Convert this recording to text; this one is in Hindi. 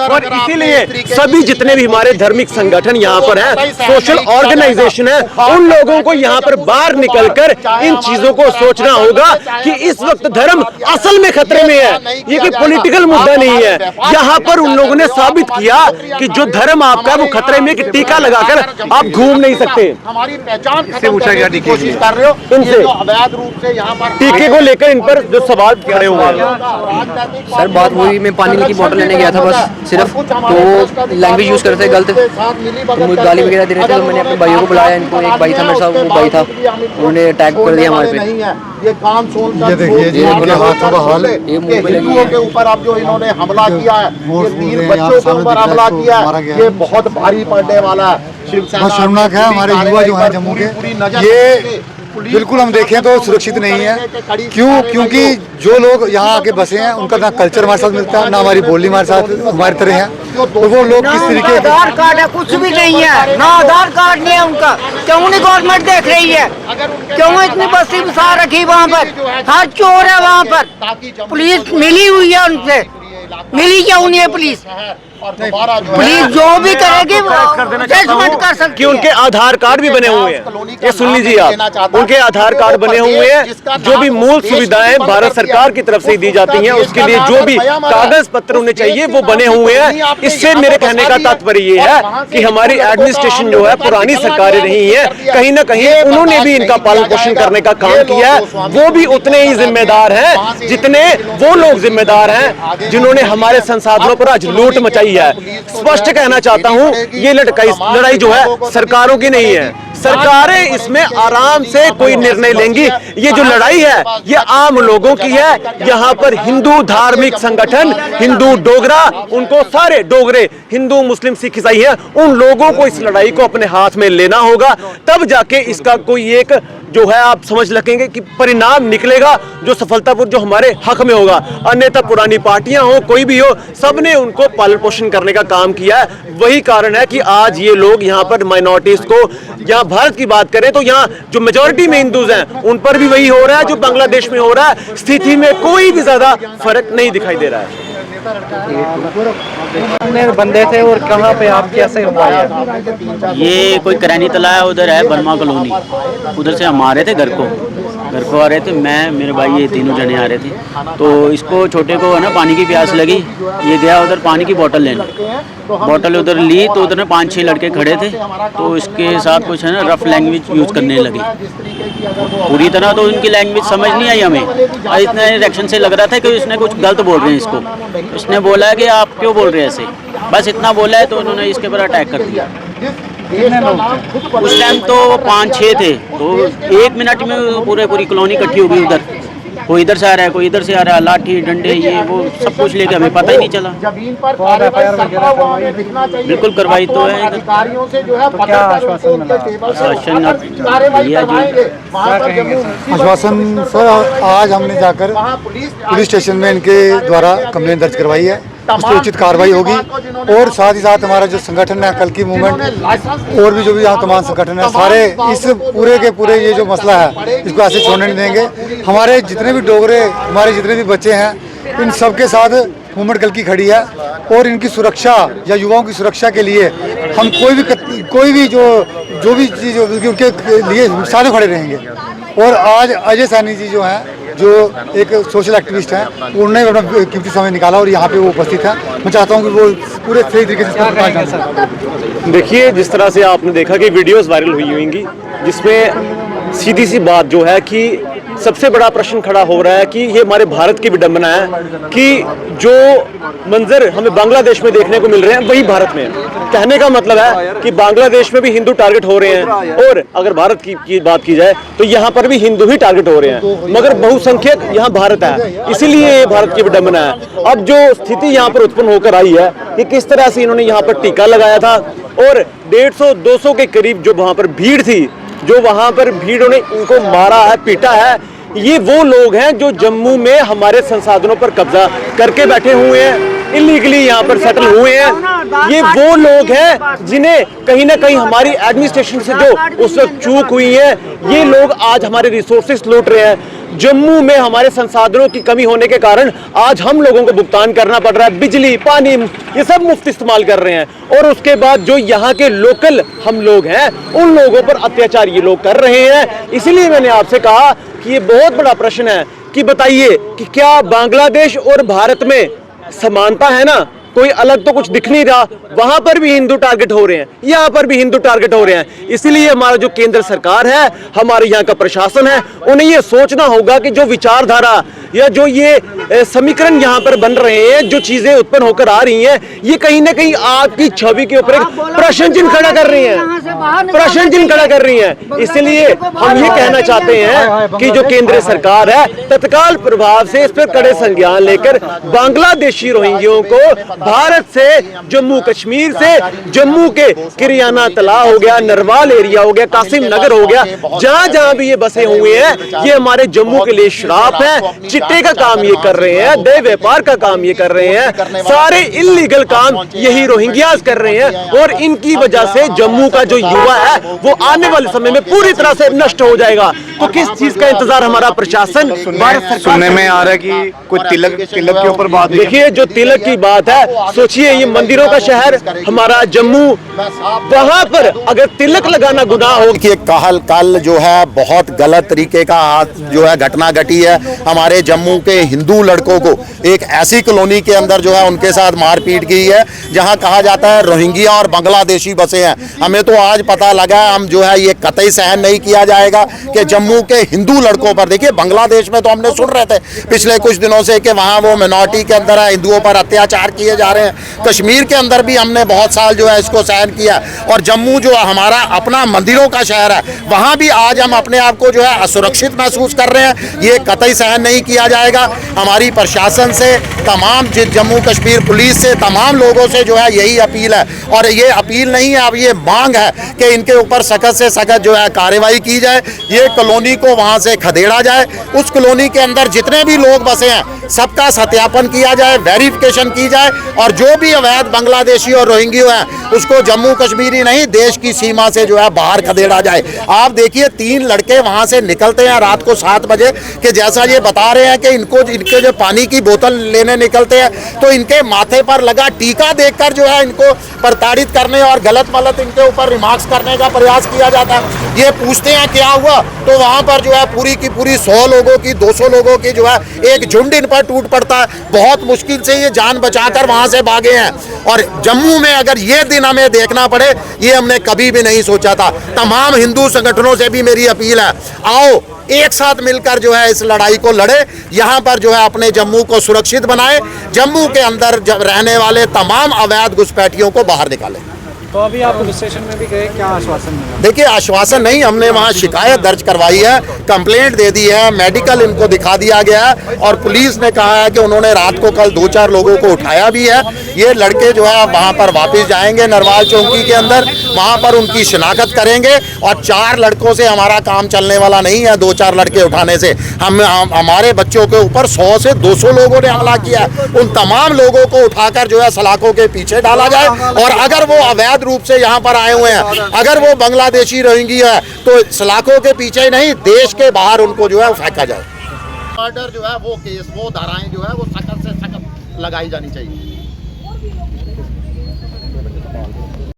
और इसीलिए सभी जितने भी हमारे धार्मिक संगठन यहाँ पर हैं, सोशल ऑर्गेनाइजेशन है, उन लोगों को यहाँ पर बाहर निकलकर इन चीजों को सोचना होगा कि इस वक्त धर्म असल में खतरे में है। ये कोई पॉलिटिकल मुद्दा नहीं है। यहाँ पर उन लोगों ने साबित किया कि जो धर्म आपका है वो खतरे में, कि टीका लगाकर आप घूम नहीं सकते। हमारी पहचान से पूछा गया कोशिश कर रहे हो इनसे, अवैध रूप से यहाँ पर टीके को लेकर इन पर जो सवाल खड़े हुए हैं। सर बात हुई, मैं पानी की बोतल लेने गया था बस सिर्फ, तो लैंग्वेज यूज करते गलत, तो मुझे गाली वगैरह दे रहे थे, तो मैंने अपने भाइयों को बुलाया। इनको एक भाई था मेरे साथ, वो भाई था, उन्होंने अटैक कर दिया हमारे पे। ये कान सोल ये देखिए जी इनके हाथों का हाल, ये मुंह पे लगी हिंदुओं के ऊपर अब जो इन्होंने हमला किया है, ये 3 बच्चों के ऊपर हमला किया है, ये बहुत भारी पड़ने वाला है। बहुत शर्मनाक है। हमारे युवा जो हैं जम्मू के, ये बिल्कुल हम देखें तो सुरक्षित नहीं है। क्योंकि जो लोग यहाँ आके बसे हैं उनका ना कल्चर हमारे साथ मिलता है, ना हमारी बोली हमारे साथ हमारी तरह है। तो वो लोग किस तरीके के आधार कार्ड है, कुछ भी नहीं है, ना आधार कार्ड नहीं है उनका। क्यों नहीं गवर्नमेंट देख रही है? क्यों इतनी बस्ती बसा रखी वहाँ पर? हर चोर है वहाँ पर। पुलिस मिली हुई है उनसे, मिली क्यों नहीं है पुलिस? पुलिस जो भी करेगी जजमेंट कर सकती है कि उनके आधार कार्ड भी बने हुए हैं। ये सुन लीजिए आप, उनके आधार कार्ड बने हुए हैं। जो भी मूल सुविधाएं भारत सरकार की तरफ से दी जाती हैं, उसके लिए जो भी कागज पत्र उन्हें चाहिए वो बने हुए हैं। इससे मेरे कहने का तात्पर्य ये है कि हमारी एडमिनिस्ट्रेशन जो है पुरानी सरकारें नहीं है, कहीं ना कहीं उन्होंने भी इनका पालन पोषण करने का काम किया है। वो भी उतने ही जिम्मेदार हैं जितने वो लोग जिम्मेदार हैं जिन्होंने हमारे संसाधनों पर आज लूट मचाई है। स्पष्ट कहना चाहता हूं, ये लड़ाई जो है सरकारों की नहीं है। सरकारें इसमें आराम से कोई निर्णय लेंगी। ये जो लड़ाई है ये आम लोगों की है। यहाँ पर हिंदू धार्मिक संगठन, हिंदू डोगरा, उनको सारे डोगरे हिंदू मुस्लिम सिख ईसाई हैं, उन लोगों को इस लड़ाई को अपने हाथ में लेना होगा, तब जाके इसका कोई एक जो है आप समझ लगेंगे कि परिणाम निकलेगा जो सफलतापूर्ण जो हमारे हक में होगा। अन्यथा पुरानी पार्टियां हो, कोई भी हो, सबने उनको पालन पोषण करने का काम किया है। वही कारण है कि आज ये लोग यहाँ पर माइनॉरिटीज को, यहाँ भारत की बात करें तो यहाँ जो मेजॉरिटी में हिंदूज हैं उन पर भी वही हो रहा है जो बांग्लादेश में हो रहा है। स्थिति में कोई भी ज्यादा फर्क नहीं दिखाई दे रहा है। बंदे थे और कहाँ पे आप कैसे हुआ? ये कोई करैनी तला है, उधर है बर्मा कॉलोनी, उधर से हम आ रहे थे घर को आ रहे थे। मैं मेरे भाई ये तीनों जने आ रहे थे, तो इसको छोटे को है ना पानी की प्यास लगी, ये गया उधर पानी की बोतल लेने। बोतल उधर ली तो उधर 5-6 लड़के खड़े थे, तो इसके साथ कुछ है ना रफ लैंग्वेज यूज़ करने लगी। पूरी तरह तो उनकी लैंग्वेज समझ नहीं आई हमें, और इतने रिएक्शन से लग रहा था कि इसने कुछ गलत बोल रहे हैं इसको। इसने बोला है कि आप क्यों बोल रहे हैं ऐसे, बस इतना बोला है तो उन्होंने इसके ऊपर अटैक कर दिया। उस टाइम तो 5-6 थे, तो 1 मिनट में पूरी कॉलोनी इकट्ठी हो गई उधर। कोई इधर से आ रहा है, कोई इधर से आ रहा है, लाठी डंडे ये वो सब कुछ लेके हमें पता ही नहीं चला। बिल्कुल कार्रवाई तो है। आश्वासन सर, आज हमने जाकर पुलिस स्टेशन में इनके द्वारा कंप्लेंट दर्ज करवाई है, उस पर उचित कार्रवाई होगी। और साथ ही साथ हमारा जो संगठन है कल की मूवमेंट और भी जो भी यहाँ तमाम संगठन है, सारे इस पूरे के पूरे ये जो मसला है इसको ऐसे छोड़ने नहीं देंगे। हमारे जितने भी डोगरे, हमारे जितने भी बच्चे हैं, इन सबके साथ मूवमेंट कल की खड़ी है। और इनकी सुरक्षा या युवाओं की सुरक्षा के लिए हम कोई भी जो भी चीज़ उनके लिए सारे खड़े रहेंगे। और आज अजय सैनी जी जो हैं, जो एक सोशल एक्टिविस्ट हैं, उन्होंने अपना कीमती समय निकाला और यहाँ पे वो उपस्थित है। मैं चाहता हूँ कि वो पूरे सही तरीके से। देखिए, जिस तरह से आपने देखा कि वीडियोस वायरल हुई होंगी, जिसमें सीधी सी बात जो है कि सबसे बड़ा प्रश्न खड़ा हो रहा है कि ये हमारे भारत की विडंबना है कि जो मंजर हमें बांग्लादेश में देखने को मिल रहे हैं वही भारत में है। कहने का मतलब है कि बांग्लादेश में भी हिंदू टारगेट हो रहे हैं, और अगर भारत की बात की जाए तो यहाँ पर भी हिंदू ही टारगेट हो रहे हैं, मगर बहुसंख्यक यहाँ भारत है, इसीलिए ये भारत की विडंबना है। अब जो स्थिति यहाँ पर उत्पन्न होकर आई है कि किस तरह से इन्होंने यहाँ पर टीका लगाया था, और 150-200 के करीब जो वहाँ पर भीड़ थी, जो वहां पर भीड़ ने इनको मारा है, पीटा है, ये वो लोग हैं जो जम्मू में हमारे संसाधनों पर कब्जा करके बैठे हुए हैं, इलीगली यहाँ पर सेटल हुए हैं। ये वो लोग हैं जिन्हें कहीं ना कहीं हमारी एडमिनिस्ट्रेशन से जो उस वक्त चूक हुई है, ये लोग आज हमारे रिसोर्सेस लूट रहे हैं। जम्मू में हमारे संसाधनों की कमी होने के कारण आज हम लोगों को भुगतान करना पड़ रहा है। बिजली, पानी, ये सब मुफ्त इस्तेमाल कर रहे हैं और उसके बाद जो यहाँ के लोकल हम लोग हैं उन लोगों पर अत्याचार ये लोग कर रहे हैं। इसलिए मैंने आपसे कहा कि ये बहुत बड़ा प्रश्न है कि बताइए कि क्या बांग्लादेश और भारत में समानता है ना, कोई अलग तो कुछ दिख नहीं रहा। वहां पर भी हिंदू टारगेट हो रहे हैं, यहाँ पर भी हिंदू टारगेट हो रहे हैं। इसलिए हमारा जो केंद्र सरकार है, हमारे यहाँ का प्रशासन है, उन्हें ये सोचना होगा कि जो विचारधारा या जो ये समीकरण यहाँ पर बन रहे हैं, जो चीजें उत्पन्न होकर आ रही हैं, ये कहीं ना कहीं आपकी छवि के ऊपर एक प्रश्न चिन्ह खड़ा कर रही हैं, प्रश्न चिन्ह खड़ा कर रही हैं। इसलिए हम ये कहना चाहते हैं कि जो केंद्र सरकार है तत्काल प्रभाव से इस पर कड़े संज्ञान लेकर बांग्लादेशी रोहिंग्यों को भारत से, जम्मू कश्मीर से, जम्मू के किरियाना तला हो गया, नरवाल एरिया हो गया, कासिम नगर हो गया, जहां जहां भी ये बसे हुए हैं, ये हमारे जम्मू के लिए श्राप है। चिट्टे का काम ये कर रहे हैं, देह व्यापार का काम ये कर रहे हैं, सारे इल्लीगल काम यही रोहिंग्यास कर रहे हैं और इनकी वजह से जम्मू का जो युवा है वो आने वाले समय में पूरी तरह से नष्ट हो जाएगा। तो किस चीज का इंतजार हमारा प्रशासन, भारत सरकार सुनने में आ रहा है कि कुछ तिलक के ऊपर बात। देखिए, जो तिलक की बात है, सोचिए ये मंदिरों का शहर हमारा जम्मू, वहां पर अगर तिलक लगाना गुनाह हो। कि कल जो है बहुत गलत तरीके का जो है घटना घटी है। हमारे जम्मू के हिंदू लड़कों को एक ऐसी कॉलोनी के अंदर जो है उनके साथ मारपीट की है जहां कहा जाता है रोहिंग्या और बांग्लादेशी बसे हैं। हमें तो आज पता लगा, हम जो है ये कतई सहन नहीं किया जाएगा कि जम्मू के हिंदू लड़कों पर, देखिए बांग्लादेश में तो हमने सुन रहे थे पिछले कुछ दिनों से कि वहां वो मिनॉरिटी के अंदर है, हिंदुओं पर अत्याचार किए जा रहे हैं। कश्मीर के अंदर भी हमने बहुत साल जो है इसको सहन किया और जम्मू जो हमारा अपना मंदिरों का शहर है, वहां भी आज हम अपने आप को जो है असुरक्षित महसूस कर रहे हैं। ये कतई सहन नहीं किया जाएगा। हमारी प्रशासन से, तमाम जम्मू कश्मीर पुलिस से, तमाम लोगों से जो है यही अपील है और ये अपील नहीं है, अब ये मांग है कि इनके ऊपर सख्त से सख्त जो है कार्रवाई की जाए। ये कॉलोनी को वहां से खदेड़ा जाए, उस कॉलोनी के अंदर जितने भी लोग बसे हैं सबका सत्यापन किया जाए, वेरिफिकेशन की जाए और जो भी अवैध बांग्लादेशी और रोहिंग्या हैं उसको जम्मू कश्मीर ही नहीं देश की सीमा से जो है बाहर खदेड़ा जाए। आप देखिए 3 लड़के वहां से निकलते हैं रात को 7 बजे कि जैसा ये बता रहे हैं कि इनके जो पानी की बोतल लेने निकलते हैं तो इनके माथे पर लगा टीका देखकर जो है इनको प्रताड़ित करने और गलत मलत इनके ऊपर रिमार्क्स करने का प्रयास किया जाता है। ये पूछते हैं क्या हुआ तो वहां पर जो है पूरी की पूरी 100 लोगों की, 200 लोगों की जो है एक झुंड इन पर टूट पड़ता है। बहुत मुश्किल से ये जान बचाकर वहां से भागे हैं और जम्मू में अगर ये दिन हमें देखना पड़े, ये हमने कभी भी नहीं सोचा था। तमाम हिंदू संगठनों से भी मेरी अपील है, आओ एक साथ मिलकर जो है इस लड़ाई को लड़े, यहाँ पर जो है अपने जम्मू को सुरक्षित बनाए, जम्मू के अंदर रहने वाले तमाम अवैध घुसपैठियों को बाहर निकालें। तो अभी आप पुलिस स्टेशन में भी गए, क्या आश्वासन मिला? देखिए, आश्वासन नहीं, हमने वहाँ शिकायत दर्ज करवाई है, कंप्लेंट दे दी है, मेडिकल इनको दिखा दिया गया है और पुलिस ने कहा है कि उन्होंने रात को कल 2-4 लोगों को उठाया भी है। ये लड़के जो है वहाँ पर वापस जाएंगे नरवाल चौकी के अंदर, वहाँ पर उनकी शिनाख्त करेंगे और 4 लड़कों से हमारा काम चलने वाला नहीं है। 2-4 लड़के उठाने से हमारे बच्चों के ऊपर 100 से 200 लोगों ने हमला किया है। उन तमाम लोगों को उठाकर जो है सलाखों के पीछे डाला जाए और अगर वो अवैध रूप से यहाँ पर आए हुए हैं, अगर वो बांग्लादेशी रोहिंग्या है तो सलाखों के पीछे नहीं देश के बाहर उनको जो है फेंका जाए। मर्डर जो है वो केस, वो धाराएं जो है वो सख्त से सख्त लगाई जानी चाहिए।